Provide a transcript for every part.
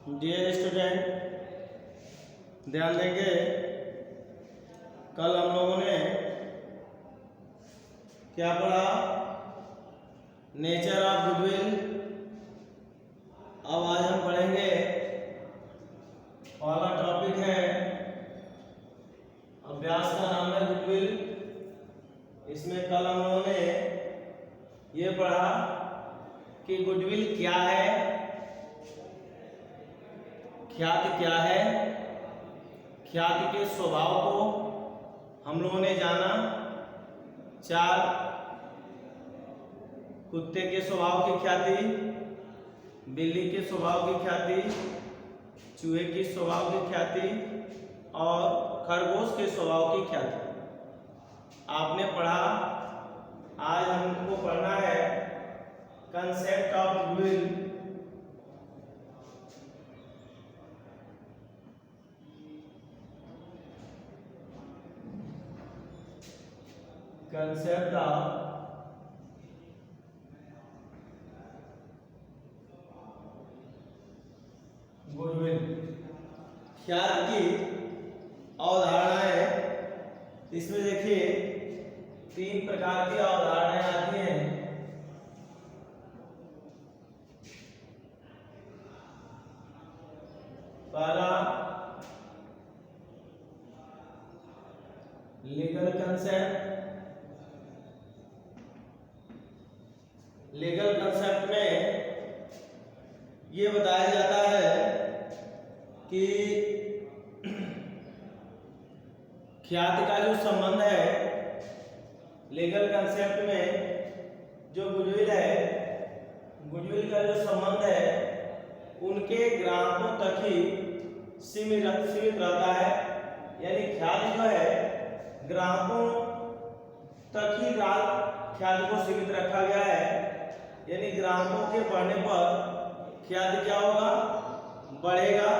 Dear student, ध्यान देंगे। कल हम लोगों ने क्या पढ़ा? Nature of goodwill. अब आज हम पढ़ेंगे, पहला टॉपिक है, अभ्यास का नाम है गुडविल। इसमें कल हम लोगों ने ये पढ़ा कि गुडविल क्या है, ख्याति क्या है, ख्याति के स्वभाव को हम लोगों ने जाना। 4 कुत्ते के स्वभाव की ख्याति, बिल्ली के स्वभाव की ख्याति, चूहे की स्वभाव की ख्याति और खरगोश के स्वभाव की ख्याति आपने पढ़ा। आज हमको पढ़ना है concept of goodwill. Concept of goodwill, ख्याति की अवधारणा है। इसमें देखिए 3 प्रकार की अवधारणाएं आती हैं। पहला लीगल कंसेप्ट। लीगल कंसेप्ट में ये बताया जाता है कि ख्याति का जो संबंध है, लीगल कंसेप्ट में जो गुडविल है, गुडविल का जो संबंध है उनके ग्राहकों तक ही सीमित रहता है। यानी ख्याति जो है ग्राहकों तक ही ख्याति को सीमित रखा गया है। यानी ग्राहकों के बढ़ने पर ख्याति क्या होगा? बढ़ेगा,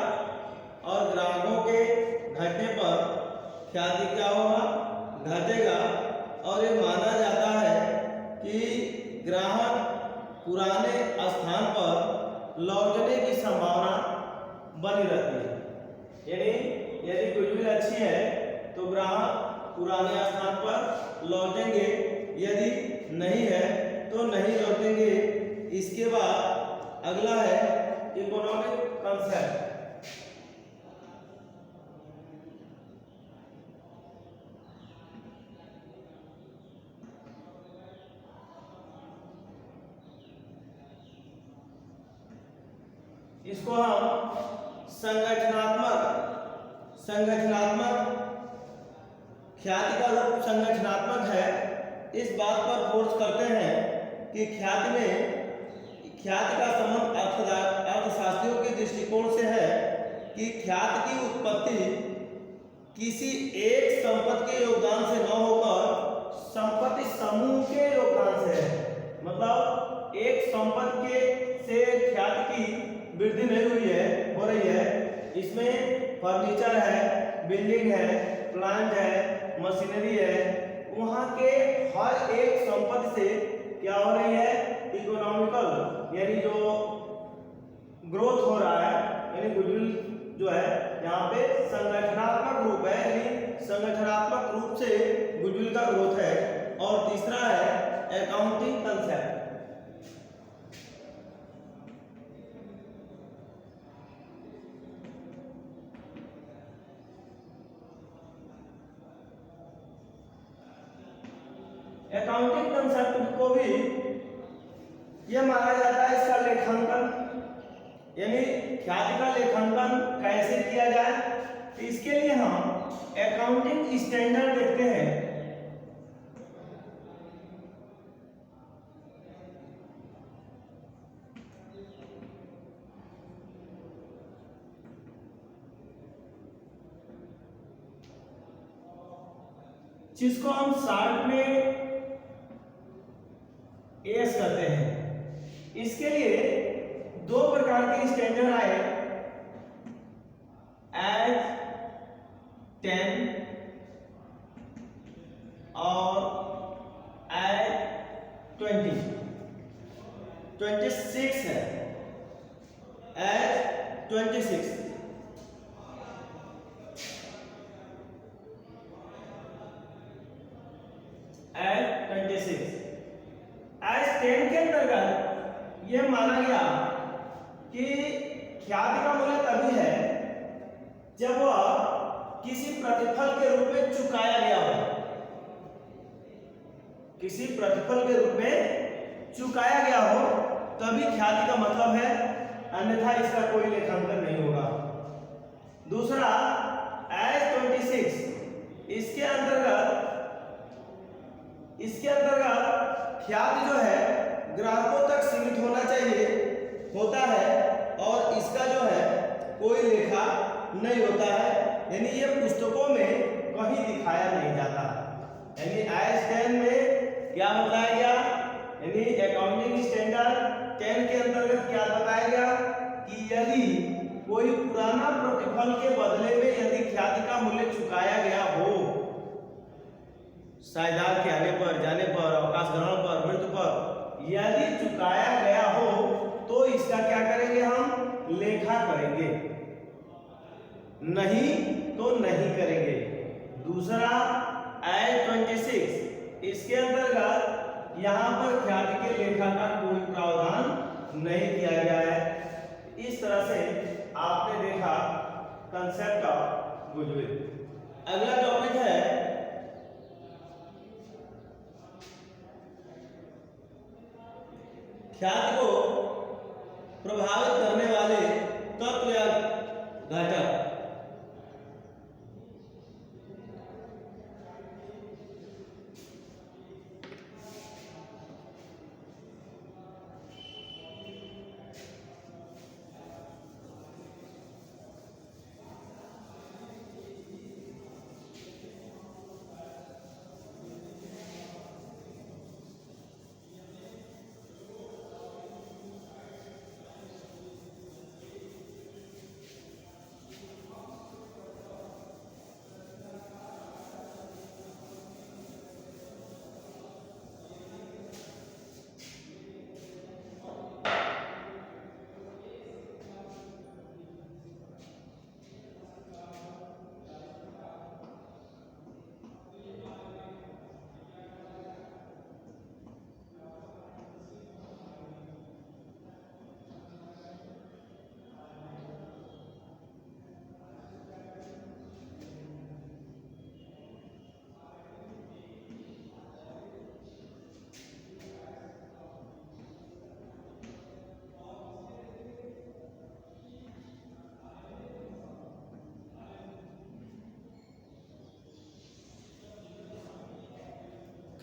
और ग्राहकों के घटने पर ख्याति क्या होगा? घटेगा। और ये माना जाता है कि ग्राहक पुराने स्थान पर लौटने की संभावना बनी रहती है। यानी यदि गुडविल अच्छी है तो ग्राहक पुराने स्थान पर लौटेंगे, यदि नहीं है तो नहीं लौटेंगे। इसके बाद अगला है इकोनॉमिक कंसेप्ट। इसको हम संगठनात्मक ख्याति का रूप संगठनात्मक है। इस बात पर फोर्स करते हैं कि ख्याति का संबंध अर्थशास्त्रियों के दृष्टिकोण से है कि ख्याति की उत्पत्ति किसी एक संपत्ति के योगदान से न होकर संपत्ति समूह के योगदान से है। मतलब एक संपत्ति से ख्याति की वृद्धि नहीं हुई है, हो रही है। इसमें फर्नीचर है, बिल्डिंग है, प्लांट है, मशीनरी है, वहाँ के हर एक संपत्ति से क्या हो रही है? इकोनॉमिकल, यानी जो ग्रोथ हो रहा है। यानी गुडविल जो है यहाँ पे संगठनात्मक रूप है, यानी संगठनात्मक रूप से गुडविल का ग्रोथ है। और तीसरा है अकाउंटिंग कंसेप्ट। अकाउंटिंग कंसेप्ट को भी यह माना जाता है इसका लेखांकन, यानी ख्याति का लेखांकन कैसे किया जाए। तो इसके लिए हम अकाउंटिंग स्टैंडर्ड देखते हैं। जिसको हम शॉर्ट में एस कहते हैं। इसके लिए 2 प्रकार के स्टैंडर्ड आए, एज 10 और एज 20। 26 है, एज 26। आज 10 के अंतर्गत यह माना गया कि ख्याति का मूल्य तभी है जब वह किसी प्रतिफल के रूप में चुकाया गया हो, किसी प्रतिफल के रूप में चुकाया गया हो तभी ख्याति का मतलब है, अन्यथा इसका कोई लेखांकन नहीं होगा। दूसरा एज 26, इसके अंतर्गत ख्याति जो है ग्राहकों तक सीमित होना चाहिए, होता है, और इसका जो है कोई लेखा नहीं होता है, यानी ये पुस्तकों में कहीं दिखाया नहीं जाता। यानी एज 10 में क्या बताया गया, यानी अकाउंटिंग स्टैंडर्ड 10 के अंतर्गत क्या बताया गया कि यदि कोई पुराना प्रतिफल के बदले में यदि ख्याति का मूल्य चुकाया गया हो, साझेदार के आने पर, जाने पर, अवकाश ग्रहण पर, मृत्यु पर यदि चुकाया गया हो तो इसका क्या करेंगे, हम लेखा करेंगे, नहीं तो नहीं करेंगे। दूसरा एज 26, इसके अंतर्गत यहाँ पर ख्याति के लेखा का कोई प्रावधान नहीं किया गया है। इस तरह से आपने देखा कंसेप्ट ऑफ गुडविल। अगला टॉपिक है ख्याति को प्रभावित करने वाले तत्व या घटक।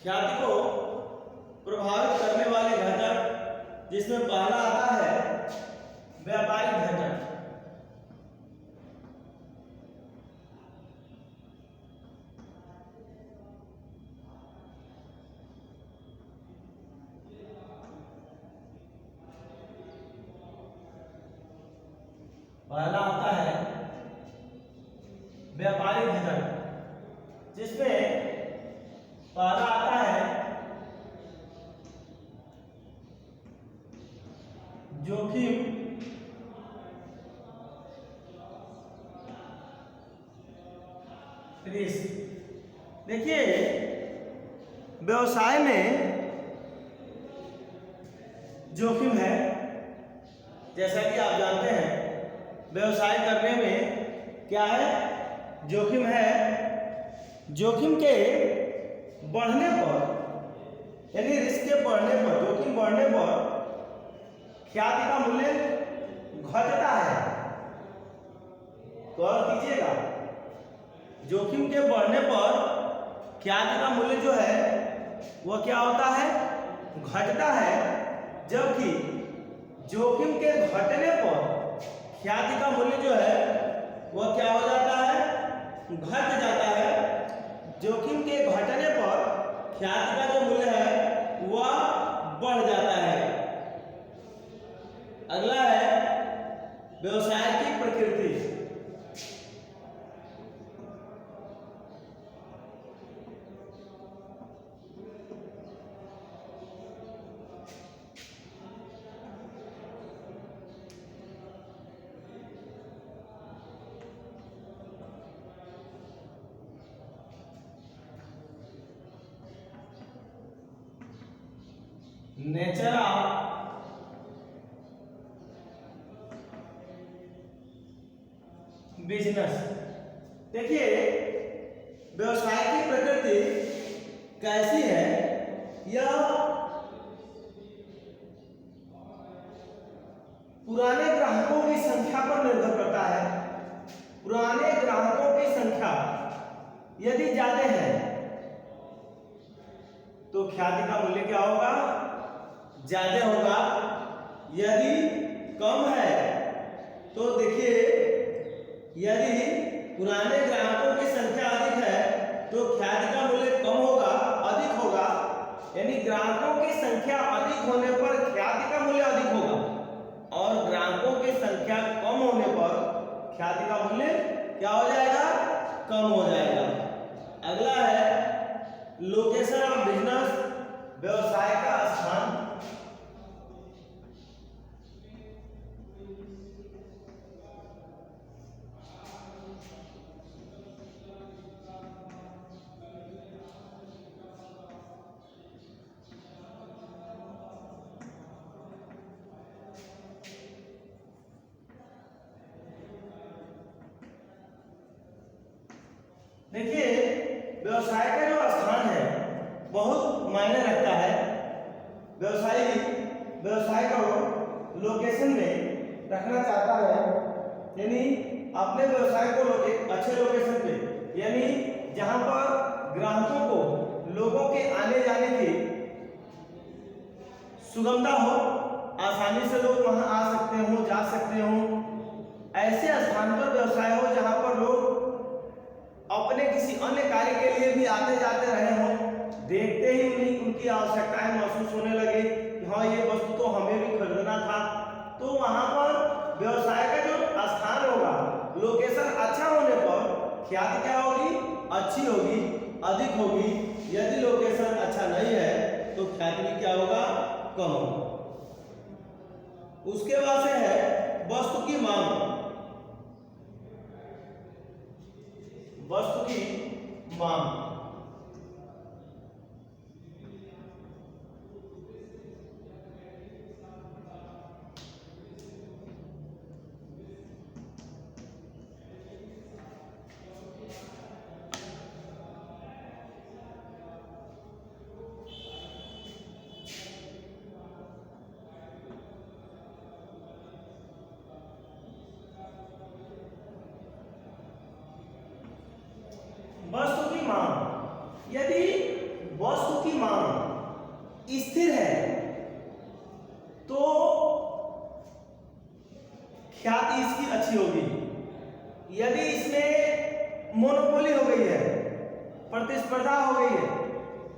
ख्याति को प्रभावित करने वाले घटक, जिसमें पहला आता है व्यापारिक घटक। पहला आता है व्यापारिक घटक, जिसमें पहला आता है जोखिम रिस्क। देखिए व्यवसाय में जोखिम है, जैसा कि आप जानते हैं व्यवसाय करने में क्या है, जोखिम है। जोखिम के बढ़ने पर, यानी रिस्क के बढ़ने पर, जोखिम बढ़ने पर ख्याति का मूल्य घटता है। गौर कीजिएगा, जोखिम के बढ़ने पर ख्याति का मूल्य जो है वह क्या होता है, घटता है, जबकि जोखिम के घटने पर ख्याति का मूल्य जो है वह क्या हो जाता है, घट जाता है। जोखिम के घटने पर ख्याति का जो मूल्य है वह बढ़ जाता है। अगला है व्यवसाय की प्रकृति। Nature of business. देखिए व्यवसाय की प्रकृति कैसी है, यह पुराने ग्राहकों की संख्या पर निर्भर करता है। पुराने ग्राहकों की संख्या यदि ज्यादा है तो ख्याति का मूल्य क्या होगा, ज्यादा होगा। यदि कम है तो देखिए, यदि पुराने ग्राहकों की संख्या अधिक है तो ख्याति का मूल्य कम होगा, अधिक होगा। यानी ग्राहकों की संख्या अधिक होने पर ख्याति का मूल्य अधिक होगा और ग्राहकों की संख्या कम होने पर ख्याति का मूल्य क्या हो जाएगा, कम हो जाएगा। अगला है लोकेशन ऑफ बिजनेस, व्यवसाय का स्थान। देखिए व्यवसाय का जो स्थान है बहुत मायने रखता है। व्यवसाय को लोकेशन में रखना चाहता है, यानी अपने व्यवसाय को एक अच्छे लोकेशन पे, यानी जहां पर ग्राहकों को, लोगों के आने जाने की सुगमता हो, आसानी से लोग वहां आ सकते हो, जा सकते हो। ऐसे स्थान पर व्यवसाय हो जहां पर लोग अपने किसी अन्य कार्य के लिए भी आते जाते रहे हों, देखते ही उनकी आवश्यकताएं महसूस होने लगे कि हाँ ये वस्तु तो हमें भी खरीदना था, तो वहां पर व्यवसाय का जो स्थान होगा, लोकेशन अच्छा होने पर ख्याति क्या होगी, अच्छी होगी, अधिक होगी। यदि लोकेशन अच्छा नहीं है तो ख्याति भी क्या होगा, कम होगा। उसके बाद से है वस्तु की मांग। वस्तु की मांग, वस्तु की मांग। यदि वस्तु की मांग स्थिर है तो ख्याति इसकी अच्छी होगी। यदि इसमें मोनोपोली हो गई है, प्रतिस्पर्धा हो गई है,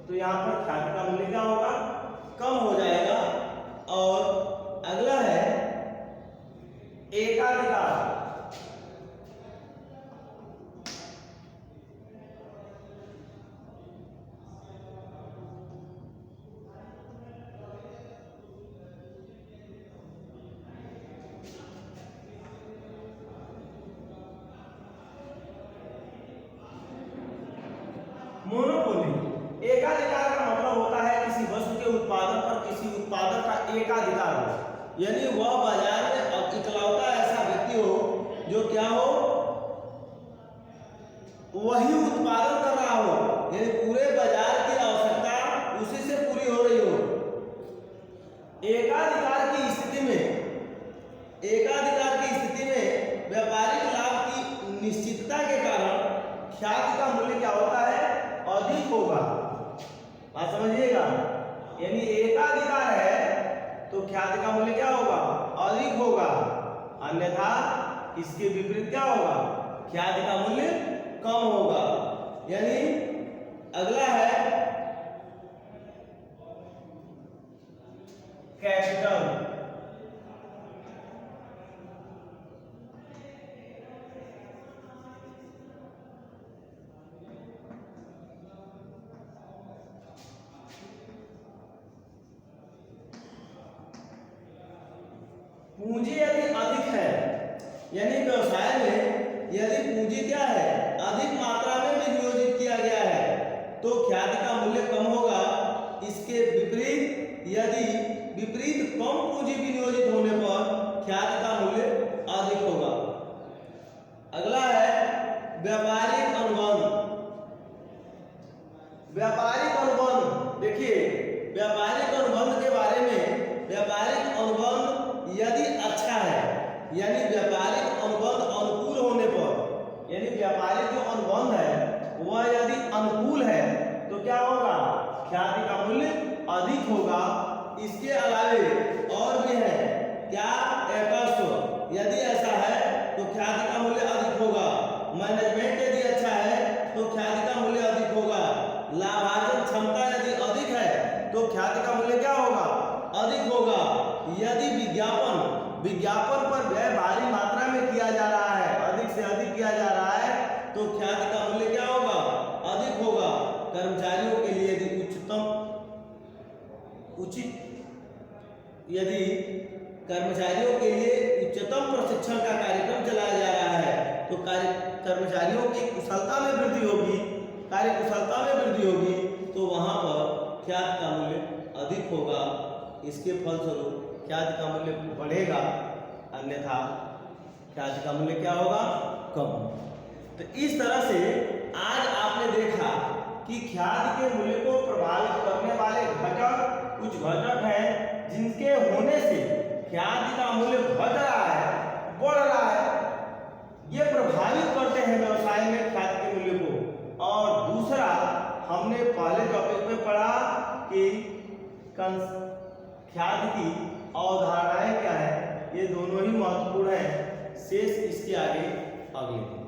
तो यहां पर ख्याति का मूल्य क्या होगा, कम हो जाएगा। और अगला है एकाधिकार। मोनोपोली, एकाधिकार का मतलब होता है किसी वस्तु के उत्पादन पर किसी उत्पादक का एकाधिकार हो, यानी वह बाजार में इकलौता ऐसा व्यक्ति हो जो क्या हो, वही उत्पादन कर रहा हो, यानी पूरे बाजार की आवश्यकता उसी से पूरी हो रही हो। एकाधिकार की स्थिति में व्यापारिक लाभ की निश्चितता के कारण ख्याति का मूल्य क्या होता है, अधिक होगा। बात समझिएगा, यानी एकाधिकार है तो ख्याति का मूल्य क्या होगा, अधिक होगा। अन्यथा इसके विपरीत क्या होगा, ख्याति का मूल्य कम होगा। यानी अगला है कैपिटल। पूंजी यदि अधिक है, यानी व्यवसाय में यदि पूंजी क्या है, अधिक मात्रा में विनियोजित किया गया है, तो ख्याति का मूल्य कम होगा। इसके विपरीत यदि विपरीत कम पूंजी विनियोजित होने पर ख्याति का मूल्य अधिक होगा। अगला है व्यापारिक अनुबंध। व्यापारिक अनुबंध, देखिए व्यापारिक अनुबंध के बारे में, व्यापारिक अनुबंध यदि अच्छा है, यानी व्यापारिक अनुबंध अनुकूल होने पर, यानी व्यापारिक जो अनुबंध है वह यदि अनुकूल है तो क्या होगा, ख्याति का मूल्य अधिक होगा। इसके अलावे और भी है क्या, एकस्व, यदि ऐसा है तो ख्याति का मूल्य अधिक होगा। मैनेजमेंट यदि अच्छा है तो ख्याति का मूल्य अधिक होगा। लाभार्जन क्षमता यदि अधिक है तो ख्याति का मूल्य क्या होगा, अधिक होगा। यदि विज्ञापन पर व्यय भारी मात्रा में किया जा रहा है, अधिक से अधिक किया जा रहा है तो ख्याति का मूल्य क्या होगा, अधिक होगा। कर्मचारियों के लिए यदि कर्मचारियों के लिए उच्चतम प्रशिक्षण का कार्यक्रम चलाया जा रहा है तो कर्मचारियों की कुशलता में वृद्धि होगी, कार्य कुशलता में वृद्धि होगी, तो वहां पर ख्याति का मूल्य अधिक होगा। इसके फलस्वरूप ख्याति का मूल्य बढ़ेगा, अन्यथा ख्याति का मूल्य क्या होगा, कम। तो इस तरह से आज आपने देखा कि ख्याति के मूल्य को प्रभावित करने वाले घटक, कुछ घटक हैं जिनके होने से ख्याति का मूल्य घट रहा है, बढ़ रहा है, ये प्रभावित करते हैं व्यवसाय में ख्याति के मूल्य को। और दूसरा, हमने पहले टॉपिक में पढ़ा कि ख्याति की अवधारणाएं क्या है, ये दोनों ही महत्वपूर्ण हैं। शेष इसके आगे अगले दिन।